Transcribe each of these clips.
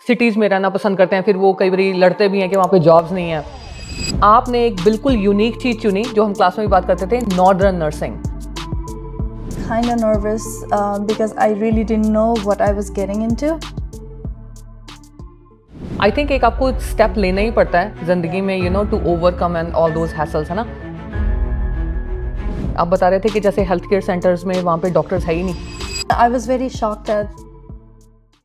Cities में रहना पसंद करते हैं, फिर वो कई बारी लड़ते भी हैं कि वहाँ पे जॉब्स नहीं हैं। आपने एक बिल्कुल यूनिक चीज़ चुनी जो हम क्लास में भी बात करते थे, northern nursing. Kind of nervous because I really didn't know what I was getting into. I think एक आपको स्टेप लेना ही पड़ता है जिंदगी में, to overcome and all those hassles, है ना। आप बता रहे थे कि जैसे हेल्थ केयर सेंटर्स में वहाँ पे डॉक्टर्स है ही नहीं। I was very shocked at.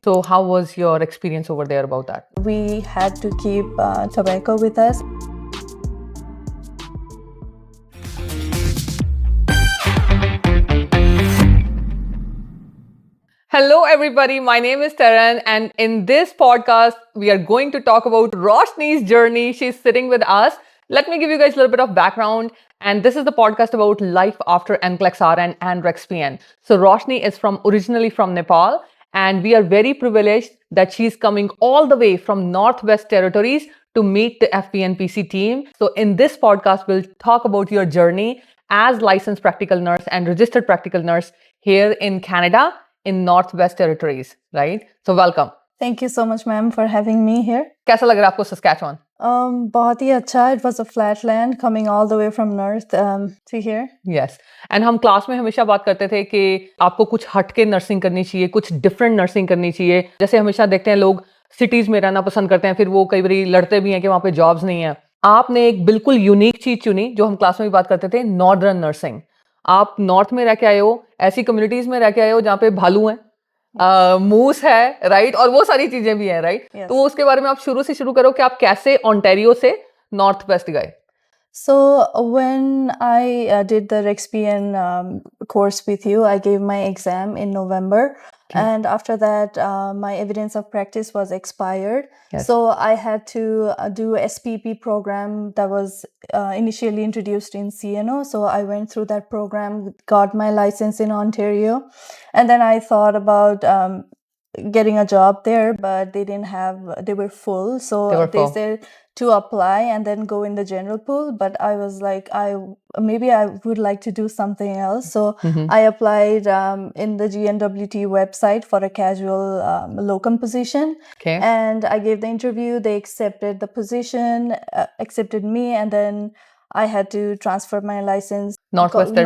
So how was your experience over there about that? We had to keep tobacco with us. Hello everybody, my name is Taran and in this podcast we are going to talk about Roshani's journey. She's sitting with us. Let me give you guys a little bit of background, and this is the podcast about life after NCLEX-RN and REXPN. So Roshani is originally from Nepal, and we are very privileged that she's coming all the way from Northwest Territories to meet the FPNPC team. So in this podcast we'll talk about your journey as licensed practical nurse and registered practical nurse here in Canada, in Northwest Territories, right? So welcome. Thank you so much, ma'am, for having me here. कैसा लग रहा है आपको Saskatchewan? बहुत ही अच्छा. It was a flat land coming all the way from north to here. Yes. And हम class में हमेशा बात करते थे कि आपको कुछ हटके नर्सिंग करनी चाहिए, कुछ डिफरेंट नर्सिंग करनी चाहिए. जैसे हमेशा देखते हैं लोग सिटीज में रहना पसंद करते हैं, फिर वो कई बारी लड़ते भी हैं कि वहाँ पे जॉब्स नहीं है. आपने एक बिल्कुल यूनिक चीज चुनी जो हम क्लास में भी बात करते थे, नॉर्दर्न नर्सिंग. आप नॉर्थ में रह के आए हो, ऐसी कम्युनिटीज में रह के आए हो जहाँ पे भालू हैं, मूस है, राइट, और वो सारी चीजें भी हैं, राइट. तो उसके बारे में आप शुरू से शुरू करो कि आप कैसे ओंटारियो से नॉर्थ वेस्ट गए. So when I did the REXPN course with you, I gave my exam in November. Okay. And after that, my evidence of practice was expired. Yes. So I had to do SPP program that was initially introduced in CNO. So I went through that program, got my license in Ontario. And then I thought about getting a job there, but they were full. So they said to apply and then go in the general pool. But I was like, maybe I would like to do something else. So I applied in the GNWT website for a casual locum position. Okay. And I gave the interview. They accepted the position, accepted me, and then I had to transfer my license Northwest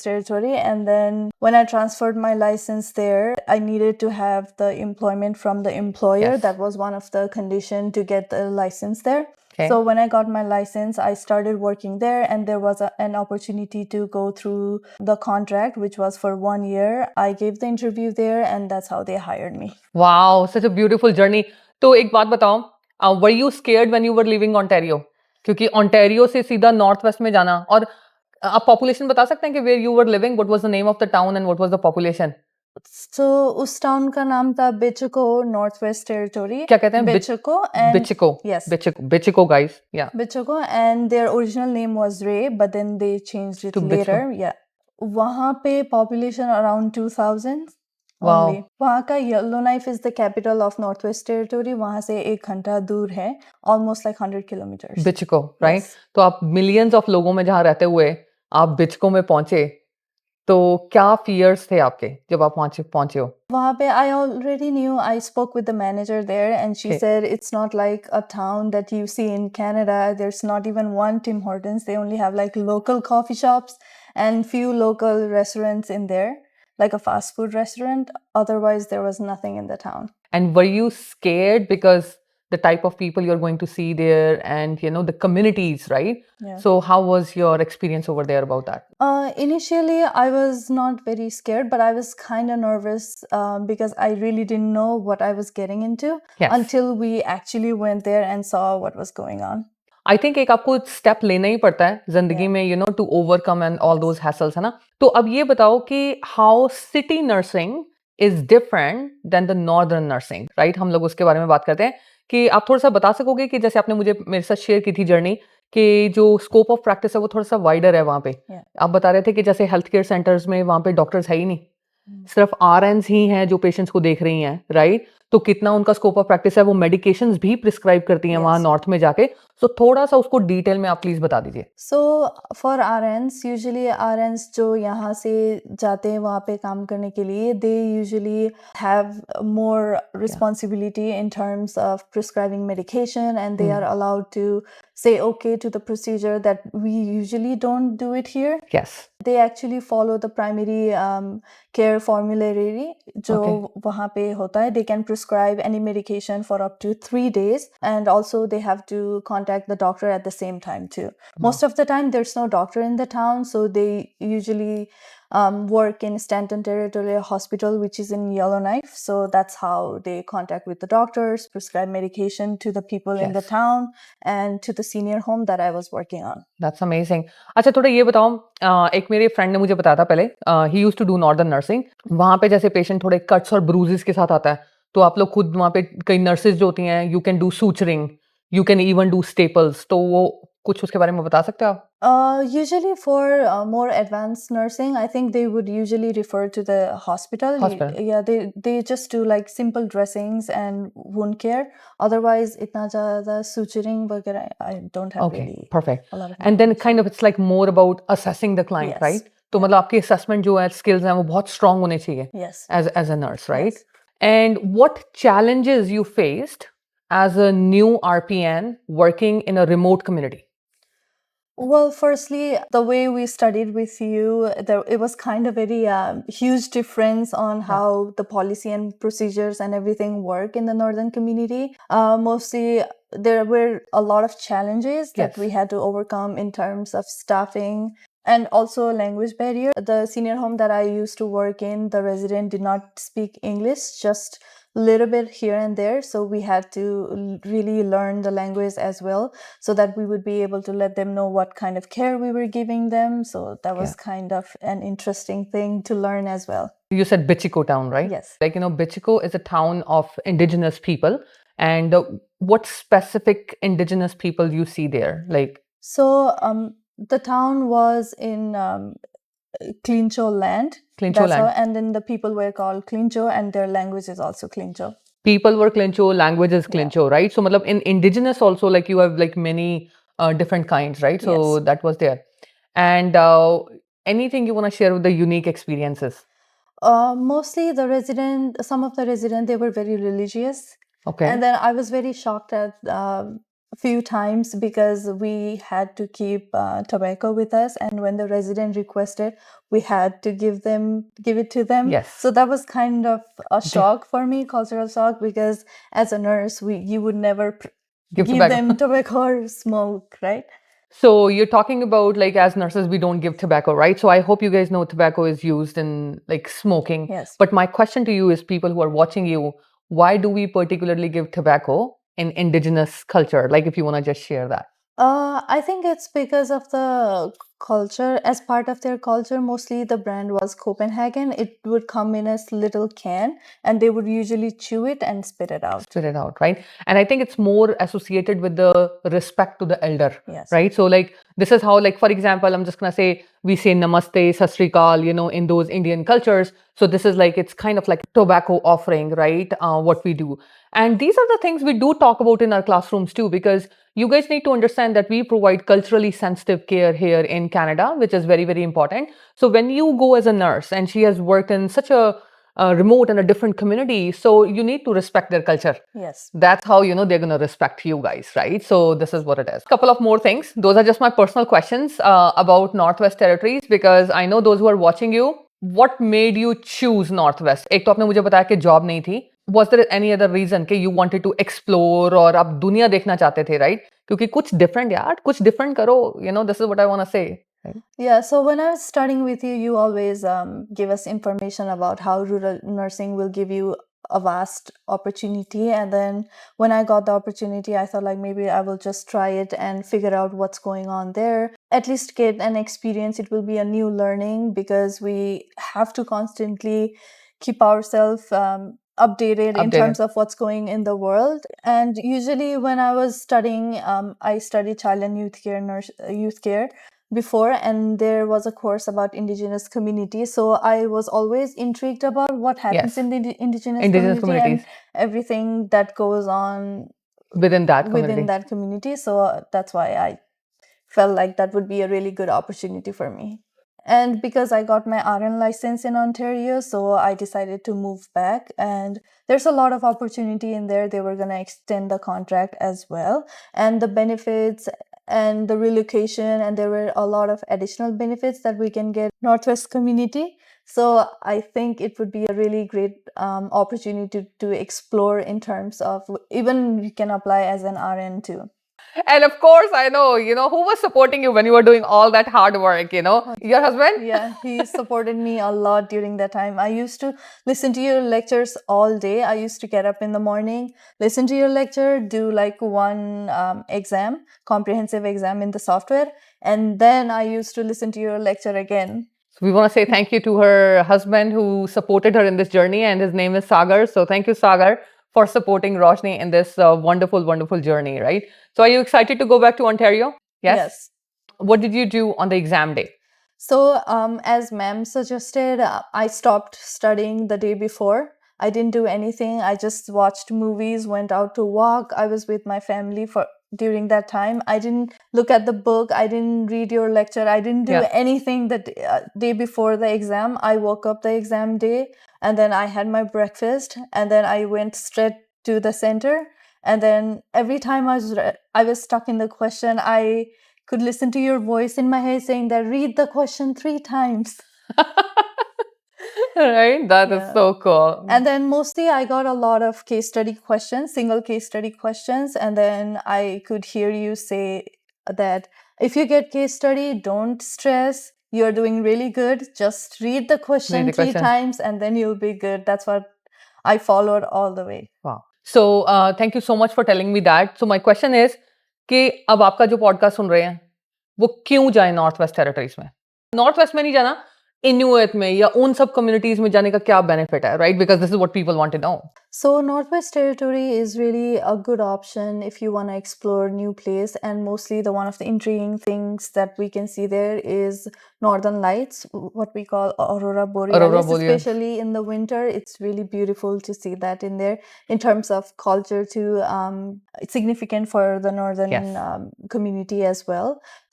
Territory. And then when I transferred my license there, I needed to have the employment from the employer. Yes. That was one of the conditions to get the license there. Okay. So when I got my license, I started working there, and there was an opportunity to go through the contract, which was for 1 year. I gave the interview there, and that's how they hired me. Wow, such a beautiful journey. तो एक बात बताओ, were you scared when you were leaving Ontario? क्योंकि Ontario से सीधा north west में जाना, और आप पॉपुलेशन बता सकते हैं कि where you were living, what was the name of the town and what was the population? So उस टाउन का नाम था बिचिको, नॉर्थ वेस्ट टेरिटोरी. क्या कहते हैं? बिचिको. And बिचिको. Yes. बिचिको guys. Yeah. बिचिको, and their original name was Ray, but then they changed it To later. Bichiko. Yeah. वहाँ पे population around 2000. Wow. Only. वहाँ का Yellowknife is the capital of Northwest Territory. वहाँ से 1 घंटा दूर है, almoस्ट like 100 kilometers. बिचिको, राइट. Yes. तो आप मिलियंस ऑफ लोगों में जहाँ रहते हुए आप बिचिको में पहुंचे, तो क्या फियर्स थे आपके जब आप पहुंचे हो? वहाँ पे I already knew. I spoke with the manager there, and she said it's not like a town that you see in Canada. There's not even one Tim Hortons. They only have like local coffee shops and few local restaurants in there, like a fast food restaurant. Otherwise, there was nothing in the town. And were you scared because the type of people you're going to see there and the communities, right? Yeah. So how was your experience over there about that? Initially I was not very scared, but I was kind of nervous because I really didn't know what I was getting into. Yes. Until we actually went there and saw what was going on. I think एक आपको step लेना ही पड़ता है जिंदगी में, to overcome and all those hassles, है ना. तो अब ये बताओ कि how city nursing is different than the northern nursing, right. हम लोग उसके बारे में बात करते हैं कि आप थोड़ा सा बता सकोगे कि जैसे आपने मेरे साथ शेयर की थी जर्नी, कि जो स्कोप ऑफ प्रैक्टिस है वो थोड़ा सा वाइडर है वहाँ पे. आप बता रहे थे कि जैसे हेल्थ केयर सेंटर्स में वहाँ पे डॉक्टर्स है ही नहीं, सिर्फ RNs ही हैं जो पेशेंट्स को देख रही हैं, राइट. तो कितना उनका स्कोप ऑफ प्रैक्टिस है, वो मेडिकेशंस भी प्रिस्क्राइब करती हैं वहाँ Yes. नॉर्थ में जाके, सो थोड़ा सा उसको डिटेल में आप प्लीज बता दीजिए। So for RNs, usually RNs जो यहाँ से जाते हैं वहाँ पे काम करने के लिए, they usually have more responsibility in terms of prescribing medication, and they are allowed to say okay to the procedure that we usually don't do it here. Yes. They actually follow the primary care formulary जो वहाँ पे होता है. They can prescribe any medication for up to 3 days, and also they have to contact the doctor at the same time too. Most of the time there's no doctor in the town, so they usually work in Stanton Territorial Hospital, which is in Yellowknife. So that's how they contact with the doctors, prescribe medication to the people in the town and to the senior home that I was working on. That's amazing. अच्छा थोड़ा ये बताओ, एक मेरे friend ने मुझे बताया था पहले, ही used to do northern nursing, वहाँ पे जैसे पेशेंट थोड़े कट्स और ब्रूजेस के साथ आता है, तो आप लोग खुद वहाँ पे कई नर्सेज जो होती हैं, you can do suturing, you can even do staples, तो वो कुछ उसके बारे में बता सकते हो आप? Usually for more advanced nursing, I think they would usually refer to the hospital. Yeah, they just do like simple dressings and wound care. Otherwise, itna zyada suturing वगैरह I don't have really perfect. a lot of And then information. kind of it's like more about assessing the client, Yes. right? तो मतलब आपकी assessment जो है, skills हैं, वो बहुत strong होने चाहिए Yes. as a nurse, right? And what challenges you faced as a new RPN working in a remote community? Well, firstly, the way we studied with you, it was kind of very huge difference on how the policy and procedures and everything work in the northern community. Mostly, there were a lot of challenges that we had to overcome in terms of staffing and also language barrier. The senior home that I used to work in, the resident did not speak English, just little bit here and there, so we had to really learn the language as well, so that we would be able to let them know what kind of care we were giving them. So that was kind of an interesting thing to learn as well. You said Bichiko town, right? Yes. Like, Bichiko is a town of indigenous people, and what specific indigenous people you see there? Like, so the town was in Klincho land. Klincho land. And then the people were called Klincho, and their language is also Klincho. People were Klincho, language is Klincho, right? So, matlab, in indigenous also, like you have like many different kinds, right? So that was there. And anything you want to share with the unique experiences? Mostly some of the residents, they were very religious. Okay. And then I was very shocked at few times because we had to keep tobacco with us, and when the resident requested, we had to give it to them. Yes. So that was kind of a shock for me, cultural shock, because as a nurse, you would never give them tobacco or smoke, right? So you're talking about like as nurses, we don't give tobacco, right? So I hope you guys know tobacco is used in like smoking. Yes. But my question to you is, people who are watching you, why do we particularly give tobacco in indigenous culture? Like if you want to just share that. I think it's because of the culture. As part of their culture, mostly the brand was Copenhagen. It would come in a little can, and they would usually chew it and spit it out. Spit it out, right? And I think it's more associated with the respect to the elder, right? So like this is how, like for example, I'm just gonna say, we say namaste, sat sri akal, in those Indian cultures. So this is like, it's kind of like tobacco offering, right? What we do. And these are the things we do talk about in our classrooms too, because you guys need to understand that we provide culturally sensitive care here in Canada, which is very, very important. So when you go as a nurse, and she has worked in such a remote and a different community, so you need to respect their culture. Yes. That's how, they're going to respect you guys, right? So this is what it is. Couple of more things. Those are just my personal questions about Northwest Territories, because I know those who are watching you, what made you choose Northwest? एक तो आपने मुझे बताया कि job नहीं थी. Was there any other reason कि you wanted to explore और आप दुनिया देखना चाहते थे, right? क्योंकि कुछ different यार, कुछ different करो. This is what I want to say. Right? Yeah, so when I was studying with you, you always give us information about how rural nursing will give you a vast opportunity. And then when I got the opportunity, I thought like maybe I will just try it and figure out what's going on there. At least get an experience. It will be a new learning, because we have to constantly keep ourselves updated in terms of what's going in the world. And usually when I was studying, I studied child and youth care, before, and there was a course about indigenous community. So I was always intrigued about what happens Yes. in the indigenous Indigenous community and communities everything that goes on within that within community. that community. So that's why I felt like that would be a really good opportunity for me. And because I got my RN license in Ontario, so I decided to move back. And there's a lot of opportunity in there. They were going to extend the contract as well. And the benefits and the relocation, and there were a lot of additional benefits that we can get Northwest community. So I think it would be a really great opportunity to explore in terms of even you can apply as an RN too. And of course, I know, who was supporting you when you were doing all that hard work, Your husband? Yeah, he supported me a lot during that time. I used to listen to your lectures all day. I used to get up in the morning, listen to your lecture, do like one exam, comprehensive exam in the software, and then I used to listen to your lecture again. So we want to say thank you to her husband who supported her in this journey, and his name is Sagar. So thank you, Sagar, for supporting Roshni in this wonderful, wonderful journey, right? So are you excited to go back to Ontario? Yes. Yes. What did you do on the exam day? So, as ma'am suggested, I stopped studying the day before. I didn't do anything. I just watched movies, went out to walk. I was with my family for during that time. I didn't look at the book. I didn't read your lecture. I didn't do Yeah. anything the day before the exam. I woke up the exam day, and then I had my breakfast, and then I went straight to the center. And then every time I was stuck in the question, I could listen to your voice in my head saying that read the question 3 times. Right? That is Yeah. so cool. And then mostly I got a lot of case study questions, single case study questions. And then I could hear you say that if you get case study, don't stress. You're doing really good. Just read the question the 3 question. times and then you'll be good. That's what I followed all the way. Wow. So thank you so much for telling me that. So my question is कि अब आपका जो podcast सुन रहे हैं वो क्यों जाए north west territories में नॉर्थ वेस्ट में नहीं जाना इन्यूएट में या उन सब कम्युनिटीज में जाने का क्या बेनिफिट है right because this is what people want to know So Northwest Territory is really a good option if you want to explore new place, and mostly the one of the intriguing things that we can see there is northern lights, what we call aurora borealis, especially in the winter. It's really beautiful to see that in there. In terms of culture too, it's significant for the northern community as well.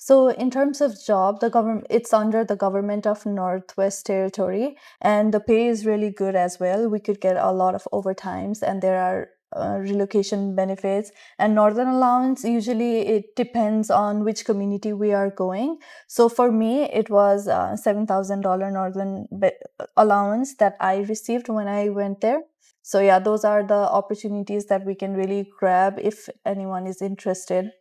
So in terms of job, the government, it's under the government of Northwest Territory, and the pay is really good as well. We could get a lot of overtimes, and there are relocation benefits and northern allowance. Usually it depends on which community we are going. So for me it was $7,000 northern allowance that I received when I went there. So yeah, those are the opportunities that we can really grab if anyone is interested.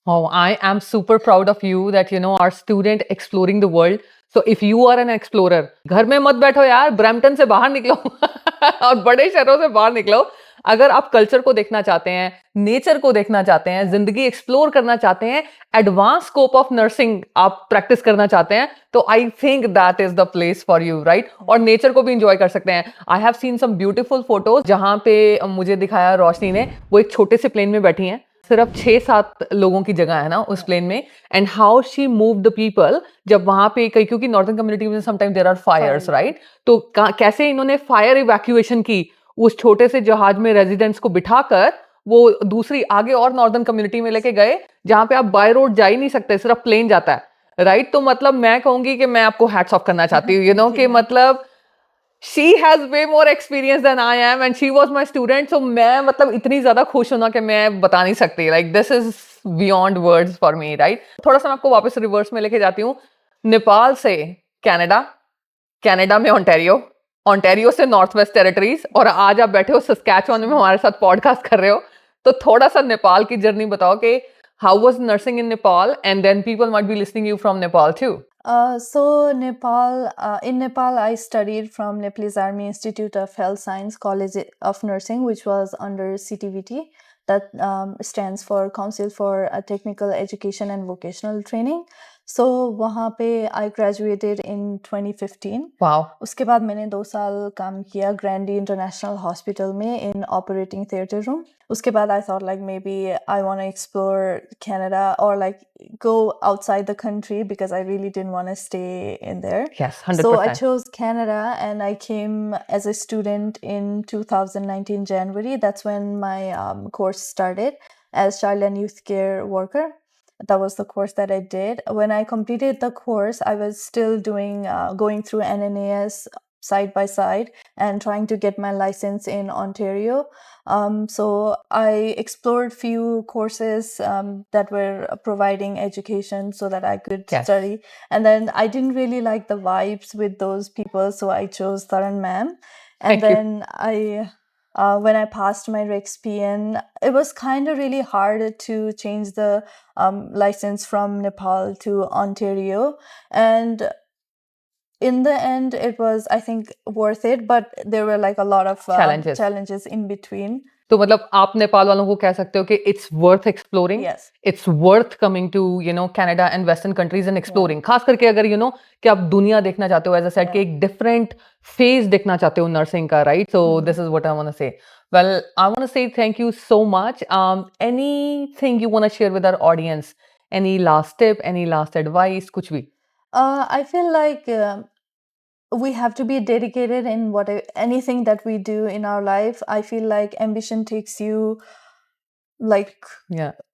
Oh, I am super proud of you that, our student exploring the world. So if you are an explorer, घर में मत बैठो यार, Brampton से बाहर निकलो और बड़े शहरों से बाहर निकलो. अगर आप कल्चर को देखना चाहते हैं, नेचर को देखना चाहते हैं, जिंदगी एक्सप्लोर करना चाहते हैं, एडवांस स्कोप ऑफ नर्सिंग आप प्रैक्टिस करना चाहते हैं, तो I think that is the place for you, right? और नेचर को भी इंजॉय कर सकते हैं. I have seen some beautiful photos जहां पे मुझे दिखाया रोशनी ने, वो एक छोटे से प्लेन में बैठी हैं. सिर्फ 6-7 लोगों की जगह है ना उस प्लेन में, and how she move the people जब वहां पे क्योंकि नॉर्दर्न कम्युनिटी में sometime there are fires, right? तो कैसे इन्होंने फायर इवैक्यूएशन की उस छोटे से जहाज में रेजिडेंट्स को बिठाकर वो दूसरी आगे और नॉर्दर्न कम्युनिटी में लेके गए जहां पे आप बाय रोड जा ही नहीं सकते, सिर्फ प्लेन जाता है, राइट? तो मतलब मैं कहूंगी कि मैं आपको हैट्स ऑफ करना चाहती हूँ, कि मतलब she has way more experience than I am and she was my student. So मैं मतलब इतनी ज़्यादा खुश हूँ ना कि मैं बता नहीं सकती. Like this is beyond words for me, right? थोड़ा सा मैं आपको वापस रिवर्स में लेके जाती हूँ. नेपाल से कनाडा, कनाडा में ओंटारियो, ओंटारियो से नॉर्थ वेस्ट टेरिटरीज, और आज आप बैठे हो सस्कैचुअन में हमारे साथ पॉडकास्ट कर रहे हो. तो थोड़ा सा नेपाल की जर्नी बताओ कि how was nursing in Nepal, and then people might be listening you from Nepal too. So in Nepal, I studied from Nepalese Army Institute of Health Science College of Nursing, which was under CTVT. That stands for Council for Technical Education and Vocational Training. So वहाँ पे I graduated in 2015. Wow. उसके बाद मैंने 2 साल काम किया ग्रैंडी international hospital में in operating theater room. उसके बाद I thought like maybe I want to explore Canada or like go outside the country because I really didn't want to stay in there. Yes, So I 100%. chose Canada and I came as a student in 2019 January. That's when my course started as child and youth care worker. That was the course that I did. When I completed the course, I was still going through NNAS side by side and trying to get my license in Ontario. So I explored few courses that were providing education so that I could Yes. study. And then I didn't really like the vibes with those people, so I chose Taran ma'am. And Thank you. then when I passed my REXPN, it was kind of really hard to change the license from Nepal to Ontario. And in the end, it was, I think, worth it, but there were like a lot of challenges in between. तो मतलब आप नेपाल वालों को कह सकते हो कि it's worth exploring. Yes. It's worth coming to Canada and Western countries and exploring. खास करके अगर कि आप दुनिया देखना चाहते हो, as I said, कि एक different phase देखना चाहते हो nursing का, right? So this is what I want to say. Well, I want to say thank you so much. Anything you want to share with our audience? Any last tip? Any last advice? कुछ भी? I feel like we have to be dedicated in anything that we do in our life. I feel like ambition takes you like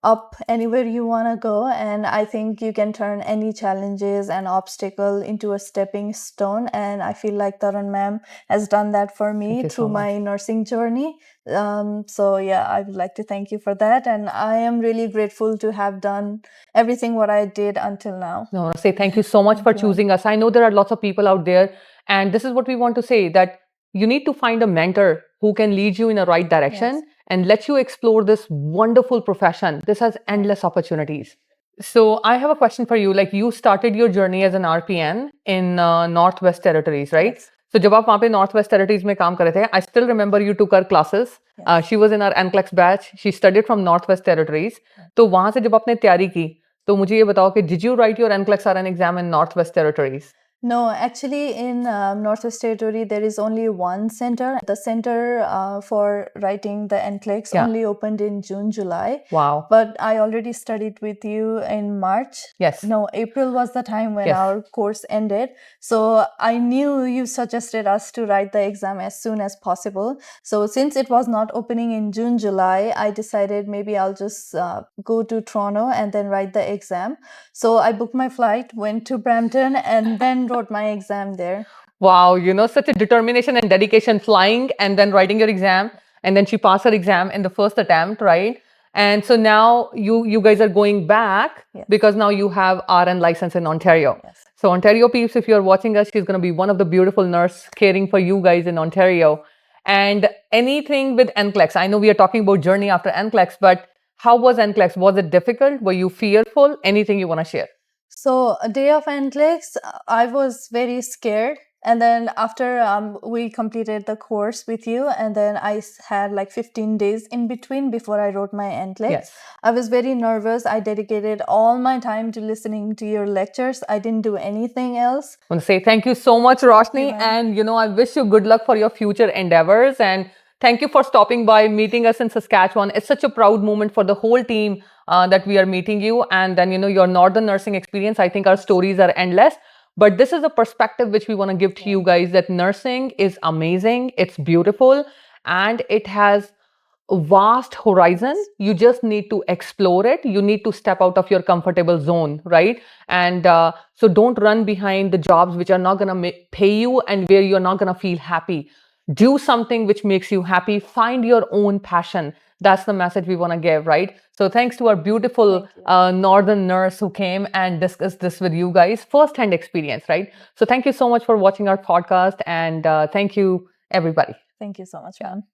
up anywhere you want to go, and I think you can turn any challenges and obstacle into a stepping stone, and I feel like Taran ma'am has done that for me through my nursing journey. So yeah, I would like to thank you for that, and I am really grateful to have done everything what I did until now. No, I want to say thank you so much for choosing us. I know there are lots of people out there, and this is what we want to say, that you need to find a mentor who can lead you in the right direction and let you explore this wonderful profession. This has endless opportunities. So I have a question for you. Like, you started your journey as an RPN in Northwest Territories, right? Yes. So जब आप वहाँ पे Northwest Territories में काम कर रहे थे, I still remember you took her classes. She was in our NCLEX batch. She studied from Northwest Territories. तो वहाँ से जब आपने तैयारी की, तो मुझे ये बताओ कि did you write your NCLEX-RN exam in Northwest Territories? No, actually in Northwest Territory, there is only one center. The center for writing the NCLEX only opened in June, July. Wow. But I already studied with you in March. Yes. No, April was the time when our course ended. So I knew you suggested us to write the exam as soon as possible. So since it was not opening in June, July, I decided maybe I'll just go to Toronto and then write the exam. So I booked my flight, went to Brampton, and then wrote my exam there. Wow, such a determination and dedication, flying and then writing your exam, and then she passed her exam in the first attempt, right? And so now you guys are going back because now you have RN license in Ontario. Yes. So Ontario peeps, if you're watching us, she's going to be one of the beautiful nurse caring for you guys in Ontario. And anything with NCLEX, I know we are talking about journey after NCLEX, but how was NCLEX? Was it difficult? Were you fearful? Anything you want to share? So a day of NCLEX, I was very scared. And then after we completed the course with you, and then I had like 15 days in between before I wrote my NCLEX. Yes. I was very nervous. I dedicated all my time to listening to your lectures. I didn't do anything else. I want to say thank you so much, Roshani. And, I wish you good luck for your future endeavors. And thank you for stopping by, meeting us in Saskatchewan. It's such a proud moment for the whole team that we are meeting you. And then, your Northern nursing experience. I think our stories are endless. But this is a perspective which we want to give to you guys, that nursing is amazing. It's beautiful. And it has a vast horizon. You just need to explore it. You need to step out of your comfortable zone, right? And so don't run behind the jobs which are not going to pay you and where you're not going to feel happy. Do something which makes you happy. Find your own passion. That's the message we want to give, right? So thanks to our beautiful Northern nurse who came and discussed this with you guys, first-hand experience, right? So thank you so much for watching our podcast, and thank you, everybody. Thank you so much, ma'am.